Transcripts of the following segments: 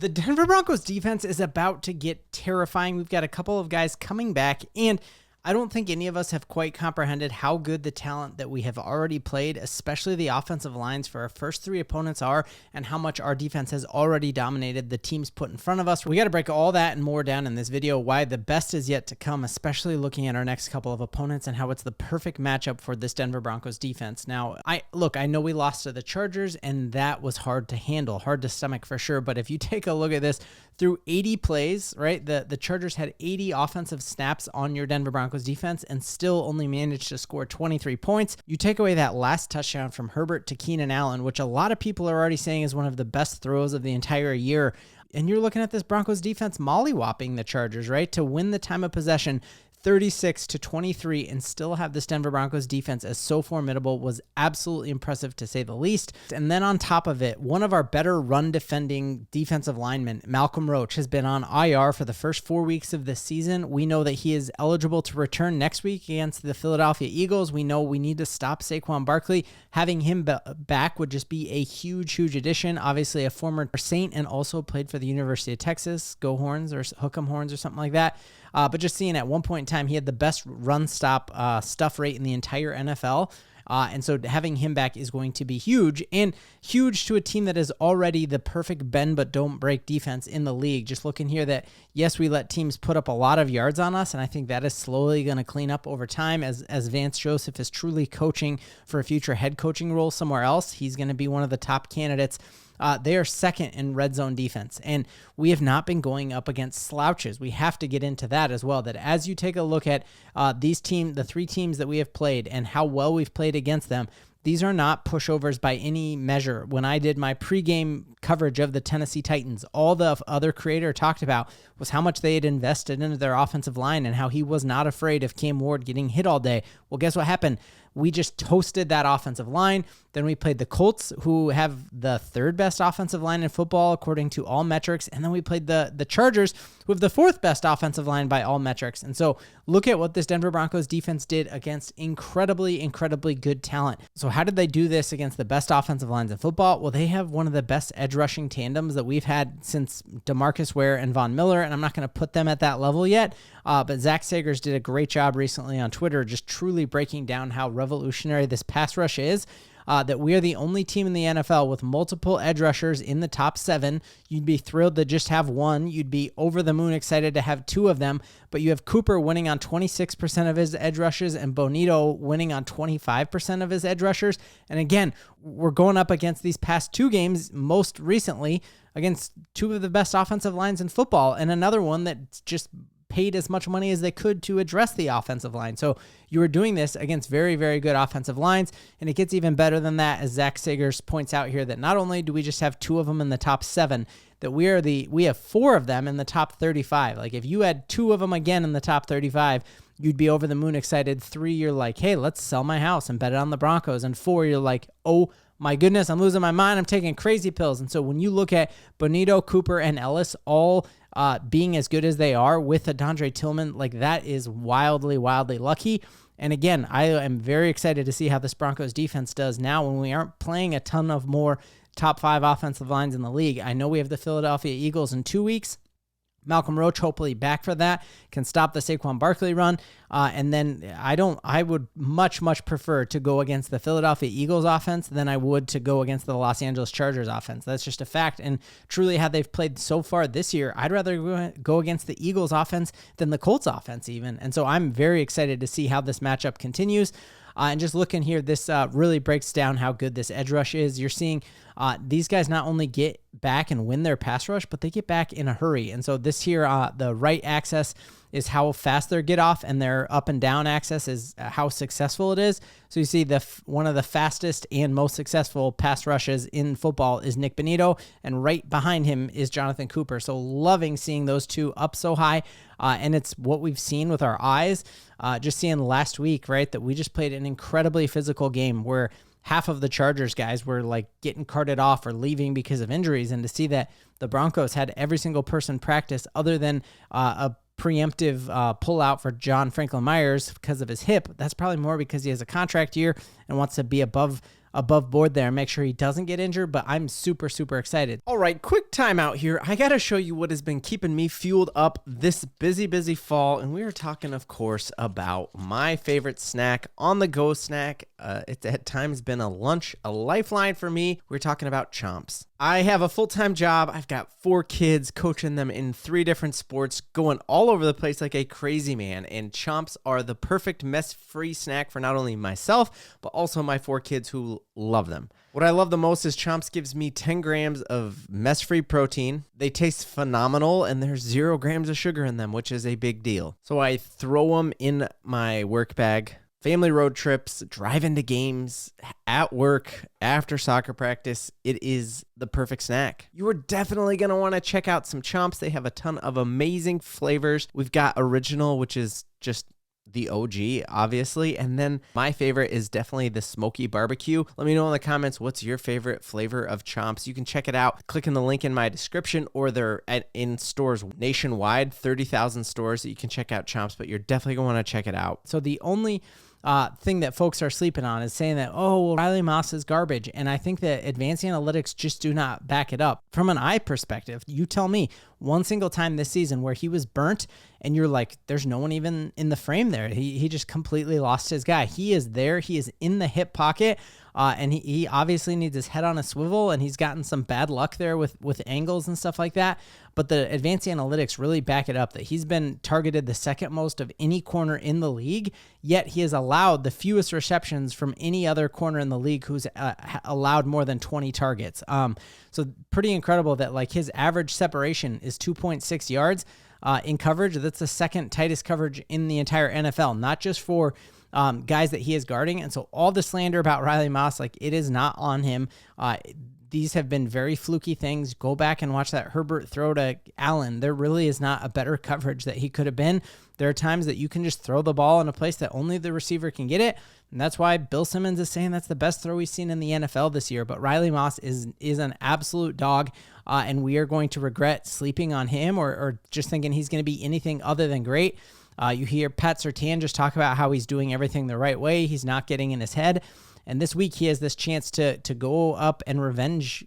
The Denver Broncos defense is about to get terrifying. We've got a couple of guys coming back, and I don't think any of us have quite comprehended how good the talent that we have already played, especially the offensive lines for our first three opponents are, and how much our defense has already dominated the teams put in front of us. We got to break all that and more down in this video, why the best is yet to come, especially looking at our next couple of opponents and how it's the perfect matchup for this Denver Broncos defense. Now, I know we lost to the Chargers, and that was hard to handle, hard to stomach for sure, but if you take a look at this, through 80 plays, right, the Chargers had 80 offensive snaps on your Denver Broncos defense and still only managed to score 23 points. You take away that last touchdown from Herbert to Keenan Allen, which a lot of people are already saying is one of the best throws of the entire year, and you're looking at this Broncos defense mollywhopping the Chargers, right, to win the time of possession 36-23 and still have this Denver Broncos defense as so formidable was absolutely impressive to say the least. And then on top of it, one of our better run defending defensive linemen, Malcom Roach, has been on IR for the first 4 weeks of this season. We know that he is eligible to return next week against the Philadelphia Eagles. We know we need to stop Saquon Barkley. Having him back would just be a huge, huge addition. Obviously a former Saint and also played for the University of Texas. Go Horns or Hook 'em Horns or something like that. But just seeing at one point in time, he had the best run stop stuff rate in the entire NFL. And so having him back is going to be huge, and huge to a team that is already the perfect bend but don't break defense in the league. Just looking here that, yes, we let teams put up a lot of yards on us, and I think that is slowly going to clean up over time as Vance Joseph is truly coaching for a future head coaching role somewhere else. He's going to be one of the top candidates. They are second in red zone defense, and we have not been going up against slouches. We have to get into that as well, that as you take a look at the three teams that we have played and how well we've played against them, these are not pushovers by any measure. When I did my pregame coverage of the Tennessee Titans, all the other creator talked about was how much they had invested into their offensive line and how he was not afraid of Cam Ward getting hit all day. Well, guess what happened? We just toasted that offensive line. Then we played the Colts, who have the third best offensive line in football, according to all metrics. And then we played the Chargers, who have the fourth best offensive line by all metrics. And so look at what this Denver Broncos defense did against incredibly, incredibly good talent. So how did they do this against the best offensive lines in football? Well, they have one of the best edge rushing tandems that we've had since DeMarcus Ware and Von Miller, and I'm not going to put them at that level yet. But Zach Sagers did a great job recently on Twitter, just truly breaking down how revolutionary this pass rush is. That we are the only team in the NFL with multiple edge rushers in the top 7. You'd be thrilled to just have one. You'd be over the moon excited to have 2 of them. But you have Cooper winning on 26% of his edge rushes and Bonito winning on 25% of his edge rushers. And again, we're going up against these past 2 games, most recently against 2 of the best offensive lines in football, and another one that just paid as much money as they could to address the offensive line. So you were doing this against very, very good offensive lines, and it gets even better than that, as Zach Sagers points out here, that not only do we just have 2 of them in the top 7, that we have 4 of them in the top 35. Like if you had 2 of them again in the top 35, you'd be over the moon excited. 3, you're like, hey, let's sell my house and bet it on the Broncos. And 4, you're like, oh my goodness, I'm losing my mind. I'm taking crazy pills. And so when you look at Bonito, Cooper, and Ellis all being as good as they are with Adondre Tillman, like that is wildly, wildly lucky. And again, I am very excited to see how this Broncos defense does now when we aren't playing a ton of more top 5 offensive lines in the league. I know we have the Philadelphia Eagles in 2 weeks. Malcom Roach hopefully back for that, can stop the Saquon Barkley run. And then I would much, much prefer to go against the Philadelphia Eagles offense than I would to go against the Los Angeles Chargers offense. That's just a fact. And truly how they've played so far this year, I'd rather go against the Eagles offense than the Colts offense even. And so I'm very excited to see how this matchup continues. And just looking here, this really breaks down how good this edge rush is. You're seeing these guys not only get back and win their pass rush, but they get back in a hurry. And so this here, the right axis is how fast their get off, and their up and down axis is how successful it is. So you see one of the fastest and most successful pass rushes in football is Nick Bonito, and right behind him is Jonathan Cooper. So loving seeing those 2 up so high. And it's what we've seen with our eyes, just seeing last week, right, that we just played an incredibly physical game where half of the Chargers guys were like getting carted off or leaving because of injuries. And to see that the Broncos had every single person practice other than a preemptive pullout for John Franklin Myers because of his hip, that's probably more because he has a contract year and wants to be above above board there and make sure he doesn't get injured, but I'm super, super excited. All right, quick timeout here. I got to show you what has been keeping me fueled up this busy fall, and we are talking, of course, about my favorite snack, on-the-go snack. It's at times been a lunch, a lifeline for me. We're talking about Chomps. I have a full-time job. I've got 4 kids, coaching them in 3 different sports, going all over the place like a crazy man, and Chomps are the perfect mess-free snack for not only myself, but also my 4 kids who love them. What I love the most is Chomps gives me 10 grams of mess-free protein. They taste phenomenal, and there's 0 grams of sugar in them, which is a big deal. So I throw them in my work bag. Family road trips, driving to games, at work, after soccer practice, it is the perfect snack. You are definitely going to want to check out some Chomps. They have a ton of amazing flavors. We've got original, which is just the OG, obviously. And then my favorite is definitely the smoky barbecue. Let me know in the comments, what's your favorite flavor of Chomps? You can check it out. Clicking the link in my description, or they're in stores nationwide, 30,000 stores that you can check out Chomps, but you're definitely going to want to check it out. So the only thing that folks are sleeping on is saying that, oh, well, Riley Moss is garbage. And I think that advanced analytics just do not back it up. From an eye perspective, you tell me one single time this season where he was burnt and you're like, there's no one even in the frame there. He just completely lost his guy. He is there. He is in the hip pocket. And he obviously needs his head on a swivel, and he's gotten some bad luck there with angles and stuff like that. But the advanced analytics really back it up that he's been targeted the second most of any corner in the league, yet he has allowed the fewest receptions from any other corner in the league who's allowed more than 20 targets. So pretty incredible that like his average separation is 2.6 yards in coverage. That's the second tightest coverage in the entire NFL, not just for guys that he is guarding. And so all the slander about Riley Moss, like, it is not on him. These have been very fluky things. Go back and watch that Herbert throw to Allen. There really is not a better coverage that he could have been. There are times that you can just throw the ball in a place that only the receiver can get it. And that's why Bill Simmons is saying that's the best throw we've seen in the NFL this year. But Riley Moss is an absolute dog. And we are going to regret sleeping on him or just thinking he's going to be anything other than great. You hear Pat Surtain just talk about how he's doing everything the right way. He's not getting in his head. And this week he has this chance to go up and revenge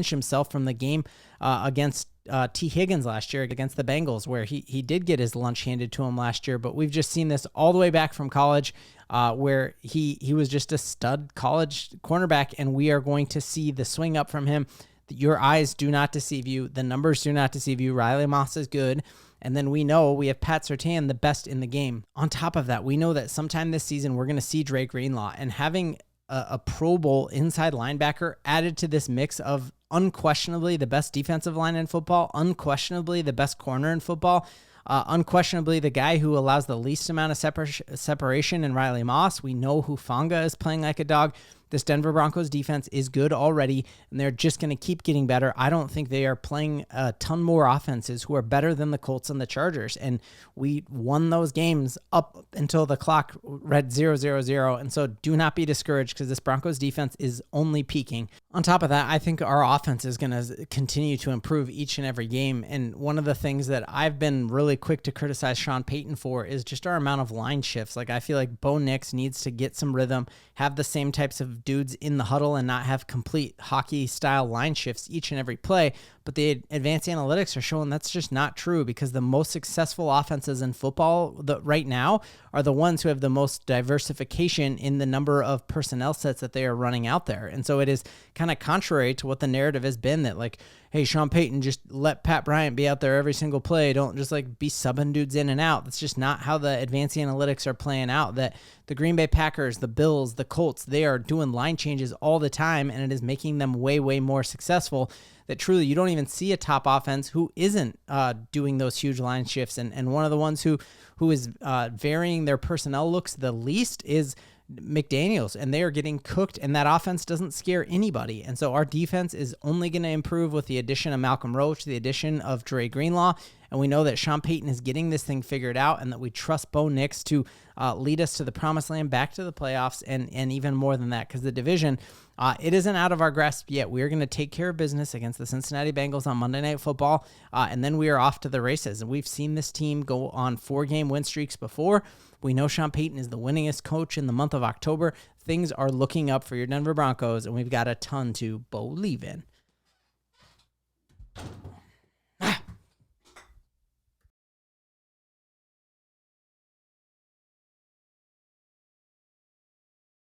himself from the game against T. Higgins last year against the Bengals, where he did get his lunch handed to him last year. But we've just seen this all the way back from college, where he was just a stud college cornerback, and we are going to see the swing up from him. Your eyes do not deceive you. The numbers do not deceive you. Riley Moss is good. And then we know we have Pat Surtain, the best in the game. On top of that, we know that sometime this season we're going to see Dre Greenlaw, and having a Pro Bowl inside linebacker added to this mix of unquestionably the best defensive line in football, unquestionably the best corner in football, unquestionably the guy who allows the least amount of separation in Riley Moss. We know Hufanga is playing like a dog. This Denver Broncos defense is good already, and they're just going to keep getting better. I don't think they are playing a ton more offenses who are better than the Colts and the Chargers, and we won those games up until the clock read 0-0-0, and so do not be discouraged because this Broncos defense is only peaking. On top of that, I think our offense is going to continue to improve each and every game, and one of the things that I've been really quick to criticize Sean Payton for is just our amount of line shifts. Like, I feel like Bo Nix needs to get some rhythm, have the same types of dudes in the huddle and not have complete hockey style line shifts each and every play. But the advanced analytics are showing that's just not true, because the most successful offenses in football right now are the ones who have the most diversification in the number of personnel sets that they are running out there. And so it is kind of contrary to what the narrative has been, that like, hey, Sean Payton, just let Pat Bryant be out there every single play. Don't just like be subbing dudes in and out. That's just not how the advanced analytics are playing out. That the Green Bay Packers, the Bills, the Colts, they are doing line changes all the time, and it is making them way, way more successful. That truly you don't even see a top offense who isn't doing those huge line shifts. And one of the ones who is varying their personnel looks the least is McDaniels, and they are getting cooked, and that offense doesn't scare anybody. And so our defense is only going to improve with the addition of Malcom Roach, the addition of Dre Greenlaw, and we know that Sean Payton is getting this thing figured out, and that we trust Bo Nix to lead us to the promised land, back to the playoffs, and even more than that, because the division, it isn't out of our grasp yet. We are going to take care of business against the Cincinatti Bengals on Monday Night Football, and then we are off to the races. And we've seen this team go on 4-game win streaks before. We know Sean Payton is the winningest coach in the month of October. things are looking up for your Denver Broncos, and we've got a ton to believe in.